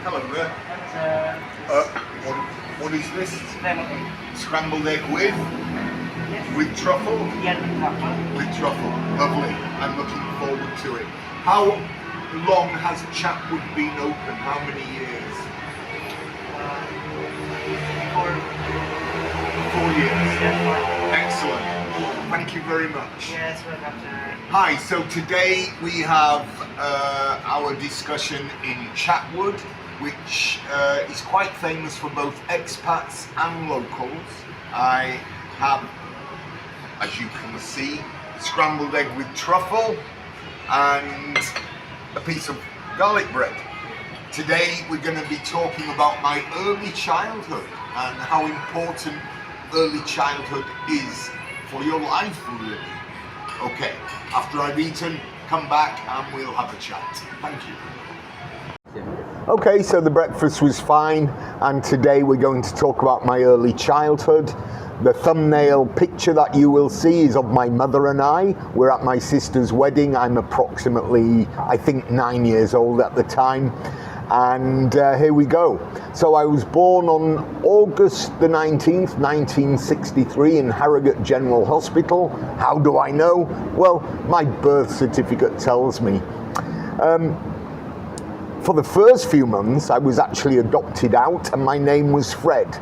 Hello there. What is this? Scrambled egg with? Yes. With truffle? Yeah, with truffle. With truffle. Lovely. I'm looking forward to it. How long has Chatwood been open? How many years? 4 years. Yes, Excellent. Thank you very much. yes, welcome. Hi, so today we have our discussion in Chatwood, which is quite famous for both expats and locals. I have, as you can see, scrambled egg with truffle and a piece of garlic bread. Today we're going to be talking about my early childhood and how important early childhood is for your life, really. Okay, after I've eaten, come back and we'll have a chat. Thank you. Okay, so the breakfast was fine, and today we're going to talk about my early childhood. The thumbnail picture that you will see is of my mother and I. We're at my sister's wedding. I'm approximately, I think, 9 years old at the time. And here we go. So I was born on August the 19th, 1963 in Harrogate General Hospital. How do I know? Well, my birth certificate tells me. For the first few months, I was actually adopted out and my name was Fred.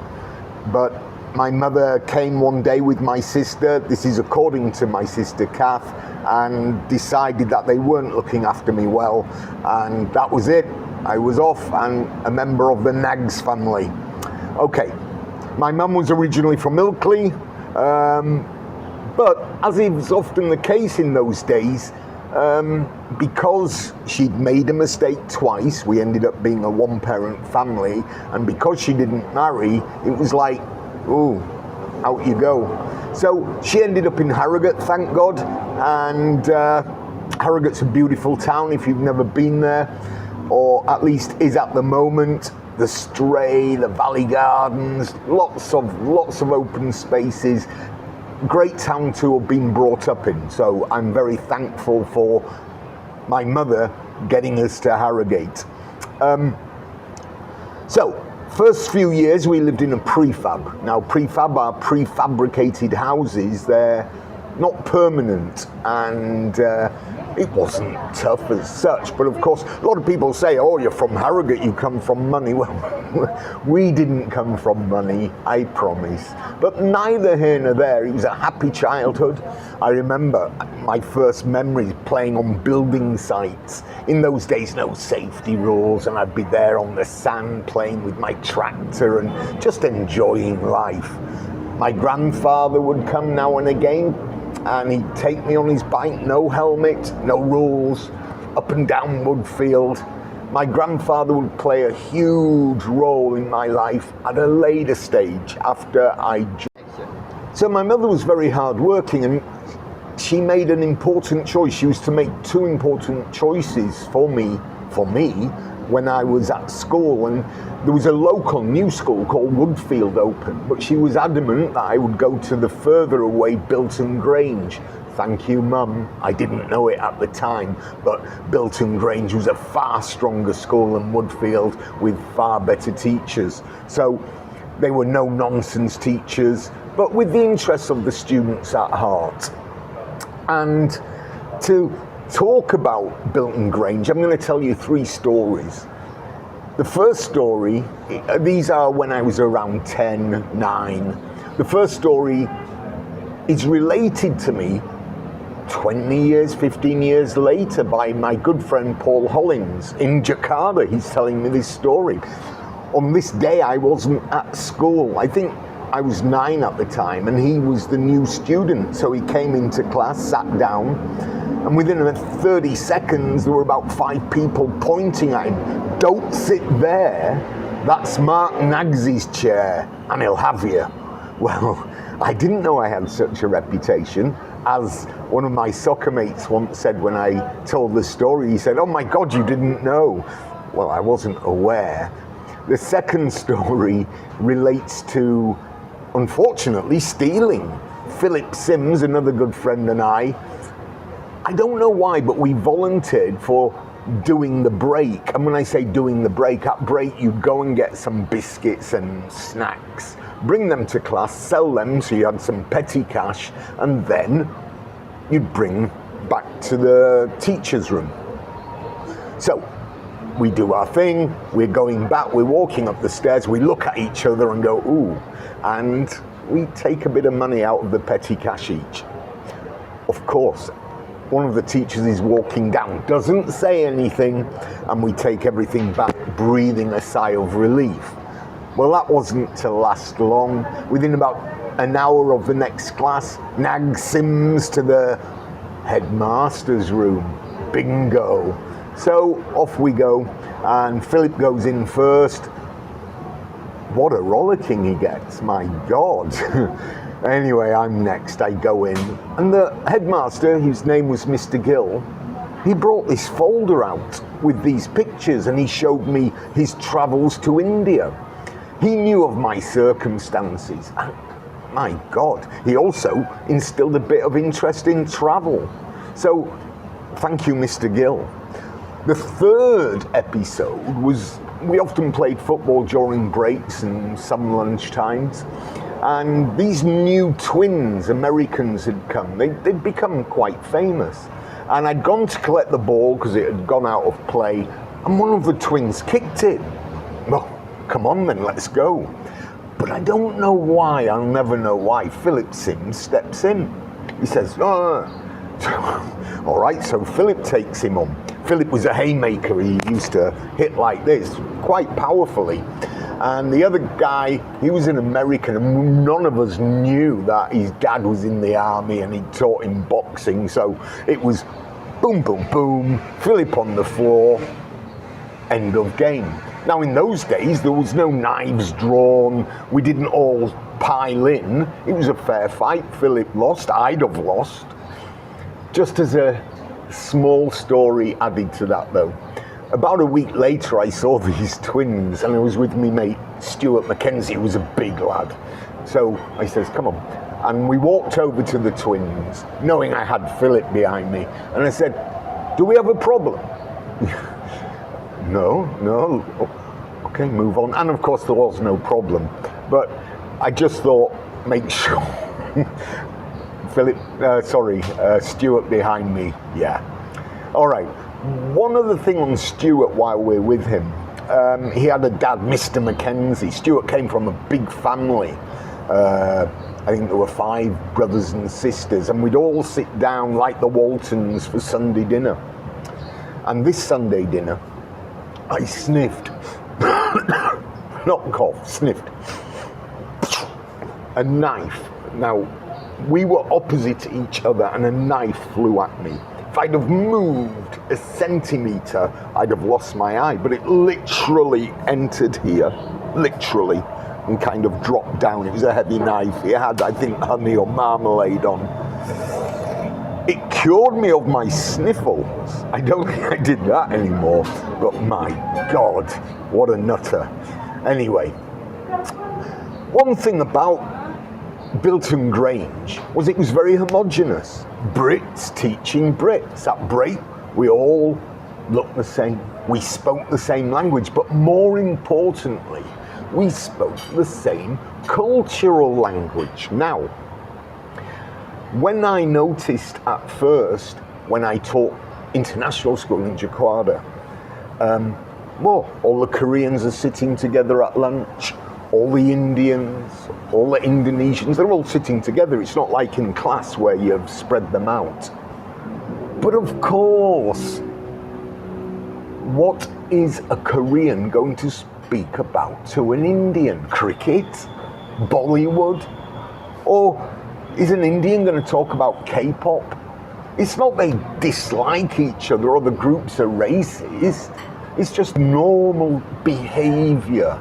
But my mother came one day with my sister, this is according to my sister Kath, and decided that they weren't looking after me well, and that was it. I was off and a member of the Nags family. Okay, my mum was originally from Ilkley, but as is often the case in those days, because she'd made a mistake twice, we ended up being a one-parent family, and because she didn't marry, it was like, ooh, out you go. So she ended up in Harrogate, thank God, and Harrogate's a beautiful town if you've never been there, or at least is at the moment. The Stray, the Valley Gardens, lots of open spaces. Great town to have been brought up in, so I'm very thankful for my mother getting us to Harrogate. So, first few years we lived in a prefab. Now prefab are prefabricated houses, they're not permanent, and it wasn't tough as such, but of course a lot of people say, oh, you're from Harrogate, you come from money. Well, we didn't come from money, I promise, but neither here nor there. It was a happy childhood. I remember my first memories playing on building sites. In those days, no safety rules, and I'd be there on the sand playing with my tractor and just enjoying life. My grandfather would come now and again, and he'd take me on his bike, no helmet, no rules, up and down Woodfield. My grandfather would play a huge role in my life at a later stage after I joined. So my mother was very hardworking, and she made an important choice. She was to make two important choices for me when I was at school, and there was a local new school called Woodfield open, but she was adamant that I would go to the further away Bilton Grange. Thank you, Mum. I didn't know it at the time, but Bilton Grange was a far stronger school than Woodfield with far better teachers. So they were no-nonsense teachers, but with the interests of the students at heart. And to talk about Bilton Grange, I'm going to tell you 3 stories. The first story, these are when I was around 10, 9. The first story is related to me 20 years, 15 years later by my good friend Paul Hollins in Jakarta. He's telling me this story. On this day I wasn't at school. I think I was 9 at the time, and he was the new student. So he came into class, sat down, and within 30 seconds there were about 5 people pointing at him. Don't sit there, that's Mark Nags's chair, and he'll have you. Well, I didn't know I had such a reputation. As one of my soccer mates once said when I told the story, he said, oh my God, you didn't know. Well, I wasn't aware. The second story relates to, unfortunately, stealing. Philip Sims, another good friend, and I don't know why, but we volunteered for doing the break. And when I say doing the break, at break you'd go and get some biscuits and snacks, bring them to class, sell them so you had some petty cash, and then you'd bring back to the teacher's room. So we do our thing, we're going back, we're walking up the stairs, we look at each other and go, ooh, and we take a bit of money out of the petty cash each. Of course, one of the teachers is walking down, doesn't say anything, and we take everything back, breathing a sigh of relief. Well, that wasn't to last long. Within about an hour of the next class, Nag Sims to the headmaster's room. Bingo. So off we go, and Philip goes in first. What a rollicking he gets, my God. Anyway, I'm next, I go in, and the headmaster, whose name was Mr. Gill, he brought this folder out with these pictures, and he showed me his travels to India. He knew of my circumstances, and my God, he also instilled a bit of interest in travel. So, thank you, Mr. Gill. The third episode was, we often played football during breaks and some lunch times. And these new twins, Americans, had come. They'd become quite famous. And I'd gone to collect the ball because it had gone out of play, and one of the twins kicked it. Well, come on then, let's go. But I don't know why, I'll never know why, Philip Sims steps in. He says, oh. All right, so Philip takes him on. Philip was a haymaker. He used to hit like this, quite powerfully. And the other guy, he was an American, and none of us knew that his dad was in the army and he taught him boxing. So it was boom, boom, boom, Philip on the floor, end of game. Now in those days, there was no knives drawn, we didn't all pile in. It was a fair fight. Philip lost, I'd have lost. Just as a small story added to that though, about a week later I saw these twins, and I was with me mate Stuart Mackenzie, who was a big lad. So I says, come on. And we walked over to the twins, knowing I had Philip behind me. And I said, do we have a problem? No. Okay, move on. And of course there was no problem. But I just thought, make sure. Stuart behind me, yeah. All right. One other thing on Stuart while we're with him, he had a dad, Mr. Mackenzie. Stuart came from a big family. I think there were 5 brothers and sisters, and we'd all sit down like the Waltons for Sunday dinner. And this Sunday dinner, I sniffed, not cough, sniffed, a knife. Now, we were opposite each other, and a knife flew at me. If I'd have moved a centimetre, I'd have lost my eye, but it literally entered here, literally, and kind of dropped down. It was a heavy knife. It had, I think, honey or marmalade on. It cured me of my sniffles. I don't think I did that anymore, but my God, what a nutter. Anyway, one thing about Bilton Grange was it was very homogenous. Brits teaching Brits. At break, we all looked the same. We spoke the same language, but more importantly, we spoke the same cultural language. Now, when I noticed at first, when I taught international school in Jakarta, all the Koreans are sitting together at lunch, all the Indians, all the Indonesians, they're all sitting together. It's not like in class where you've spread them out. But of course, what is a Korean going to speak about to an Indian? Cricket? Bollywood? Or is an Indian going to talk about K-pop? It's not they dislike each other or the groups are racist. It's just normal behavior.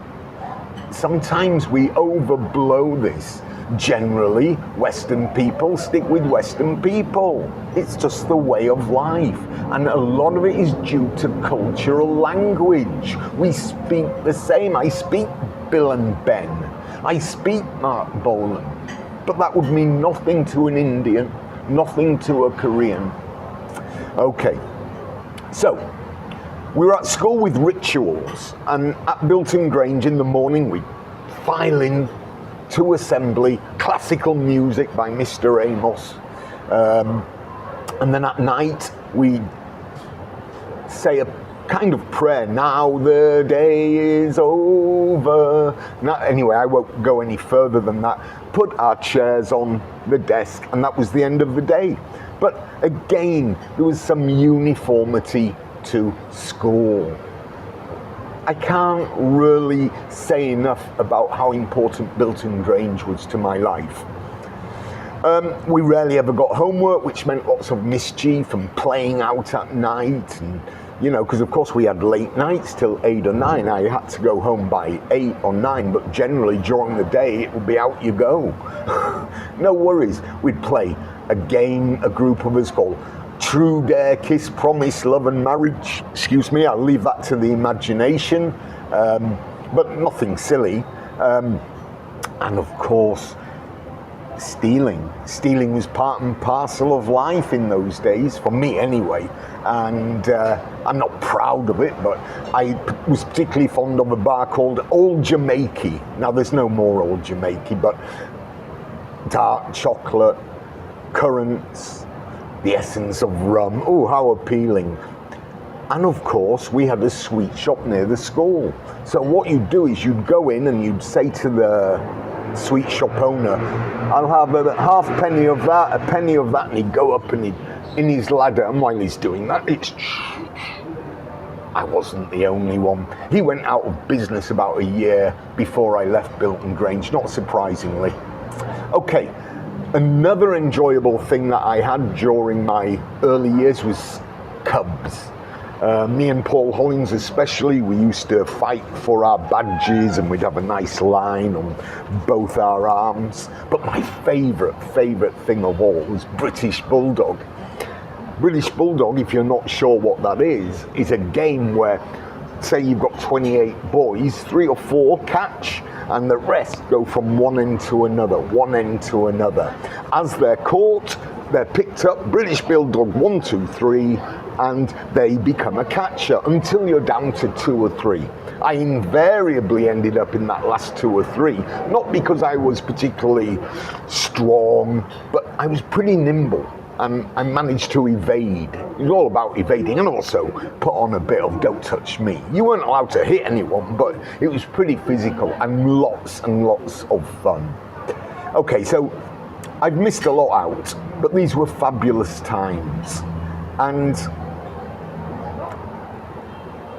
Sometimes we overblow this. Generally, Western people stick with Western people. It's just the way of life. And a lot of it is due to cultural language. We speak the same. I speak Bill and Ben. I speak Mark Bolan. But that would mean nothing to an Indian, nothing to a Korean. Okay, so We were at school with rituals, and at Bilton Grange in the morning we'd file in to assembly, classical music by Mr. Amos, and then at night we'd say a kind of prayer, now the day is over. Now, anyway, I won't go any further than that. Put our chairs on the desk, and that was the end of the day. But again, there was some uniformity to school. I can't really say enough about how important Bilton Grange was to my life. We rarely ever got homework, which meant lots of mischief and playing out at night, and because of course we had late nights till 8 or 9. I had to go home by 8 or 9, but generally during the day it would be out you go. No worries. We'd play a game, a group of us called True, Dare, Kiss, Promise, Love and Marriage. Excuse me, I'll leave that to the imagination, but nothing silly. And of course, stealing. Stealing was part and parcel of life in those days, for me anyway. And I'm not proud of it, but I was particularly fond of a bar called Old Jamaica. Now there's no more Old Jamaica, but dark chocolate, currants, the essence of rum. Oh, how appealing. And of course, we had a sweet shop near the school. So what you'd do is you'd go in and you'd say to the sweet shop owner, I'll have a half penny of that, a penny of that, and he'd go up and in his ladder, and while he's doing that, I wasn't the only one. He went out of business about a year before I left Bilton Grange, not surprisingly. Okay, another enjoyable thing that I had during my early years was cubs. Me and Paul Hollins especially, we used to fight for our badges, and we'd have a nice line on both our arms. But my favourite thing of all was British Bulldog. British Bulldog, if you're not sure what that is a game where, say you've got 28 boys, 3 or 4 catch, and the rest go from one end to another. As they're caught, they're picked up, British Bulldog 1, 2, 3, and they become a catcher until you're down to 2 or 3. I invariably ended up in that last 2 or 3, not because I was particularly strong, but I was pretty nimble. And I managed to evade. It was all about evading, and also put on a bit of don't touch me. You weren't allowed to hit anyone, but it was pretty physical and lots of fun. Okay, so I've missed a lot out, but these were fabulous times. And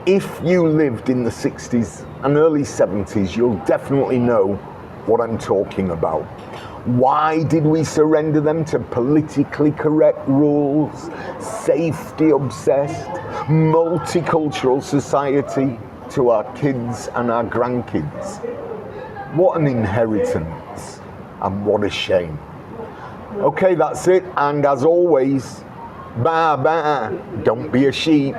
if you lived in the 60s and early 70s, you'll definitely know what I'm talking about. Why did we surrender them to politically correct rules, safety obsessed, multicultural society, to our kids and our grandkids? What an inheritance, and what a shame. Okay, that's it, and as always, ba ba, don't be a sheep.